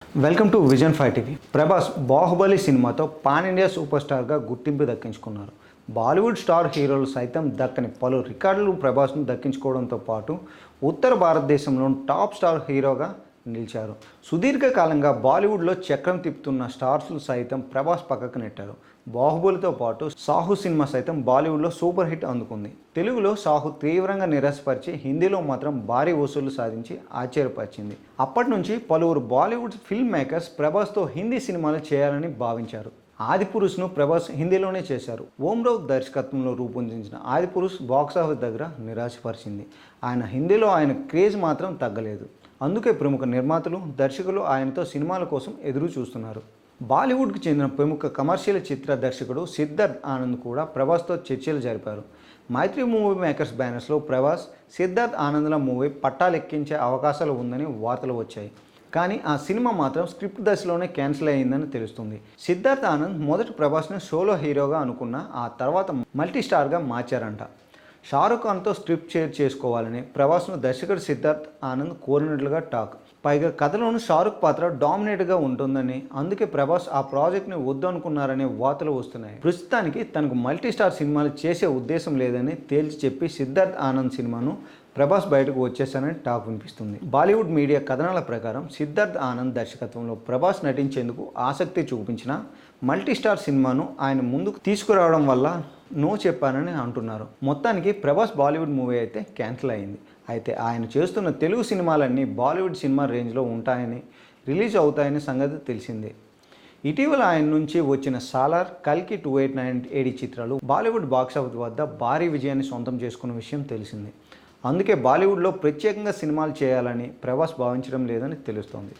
Welcome to vision 5 TV. Prabhas Baahubali సినిమాతో pan India super స్టార్గా గుర్తింపు దక్కించుకున్నారు. బాలీవుడ్ స్టార్ హీరోలు సైతం దక్కని పలు రికార్డులు ప్రభాస్ను దక్కించుకోవడంతో పాటు ఉత్తర భారతదేశంలోని టాప్ స్టార్ హీరోగా నిలిచారు. సుదీర్ఘకాలంగా బాలీవుడ్లో చక్రం తిప్పుతున్న స్టార్స్లు సైతం ప్రభాస్ పక్కకు నెట్టారు. బాహుబలితో పాటు సాహు సినిమా సైతం బాలీవుడ్లో సూపర్ హిట్ అందుకుంది. తెలుగులో సాహు తీవ్రంగా నిరాశపరిచి హిందీలో మాత్రం భారీ వసూళ్లు సాధించి ఆశ్చర్యపరిచింది. అప్పటి నుంచి పలువురు బాలీవుడ్ ఫిల్మ్ మేకర్స్ ప్రభాస్తో హిందీ సినిమాలు చేయాలని భావించారు. ఆదిపురుష్ను ప్రభాస్ హిందీలోనే చేశారు. ఓంరావు దర్శకత్వంలో రూపొందించిన ఆదిపురుష్ బాక్సాఫీస్ దగ్గర నిరాశపరిచింది. ఆయన క్రేజ్ మాత్రం తగ్గలేదు. అందుకే ప్రముఖ నిర్మాతలు, దర్శకులు ఆయనతో సినిమాల కోసం ఎదురు చూస్తున్నారు. బాలీవుడ్కి చెందిన ప్రముఖ కమర్షియల్ చిత్ర దర్శకుడు సిద్ధార్థ్ ఆనంద్ కూడా ప్రభాస్తో చర్చలు జరిపారు. మైత్రి మూవీ మేకర్స్ బ్యానర్స్లో ప్రభాస్, సిద్ధార్థ్ ఆనంద్ల మూవీ పట్టాలెక్కించే అవకాశాలు ఉందని వార్తలు వచ్చాయి. కానీ ఆ సినిమా మాత్రం స్క్రిప్ట్ దశలోనే క్యాన్సిల్ అయ్యిందని తెలుస్తుంది. సిద్ధార్థ్ ఆనంద్ మొదట ప్రభాస్ని సోలో హీరోగా అనుకున్న ఆ తర్వాత మల్టీ స్టార్గా మార్చారంట. షారుఖ్ ఖాన్తో స్క్రిప్ట్ షేర్ చేసుకోవాలని ప్రభాస్ను దర్శకుడు సిద్ధార్థ్ ఆనంద్ కోరినట్లుగా టాక్. పైగా కథలోని షారుఖ్ పాత్ర డామినేట్గా ఉంటుందని, అందుకే ప్రభాస్ ఆ ప్రాజెక్ట్ని వద్దు అనుకున్నారనే వార్తలు వస్తున్నాయి. ప్రస్తుతానికి తనకు మల్టీ స్టార్ సినిమాలు చేసే ఉద్దేశం లేదని తేల్చి చెప్పి సిద్ధార్థ్ ఆనంద్ సినిమాను ప్రభాస్ బయటకు వచ్చేసానని టాక్ వినిపిస్తుంది. బాలీవుడ్ మీడియా కథనాల ప్రకారం సిద్ధార్థ్ ఆనంద్ దర్శకత్వంలో ప్రభాస్ నటించేందుకు ఆసక్తి చూపించిన మల్టీ స్టార్ సినిమాను ఆయన ముందుకు తీసుకురావడం వల్ల నో చెప్పానని అంటున్నారు. మొత్తానికి ప్రభాస్ బాలీవుడ్ మూవీ అయితే క్యాన్సిల్ అయింది. అయితే ఆయన చేస్తున్న తెలుగు సినిమాలన్నీ బాలీవుడ్ సినిమా రేంజ్లో ఉంటాయని, రిలీజ్ అవుతాయని సంగతి తెలిసిందే. ఇటీవల ఆయన నుంచి వచ్చిన సాలార్, కల్కి 2898 AD చిత్రాలు బాలీవుడ్ బాక్సాఫీస్ వద్ద భారీ విజయాన్ని సొంతం చేసుకున్న విషయం తెలిసిందే. అందుకే బాలీవుడ్లో ప్రత్యేకంగా సినిమాలు చేయాలని ప్రభాస్ భావించడం లేదని తెలుస్తోంది.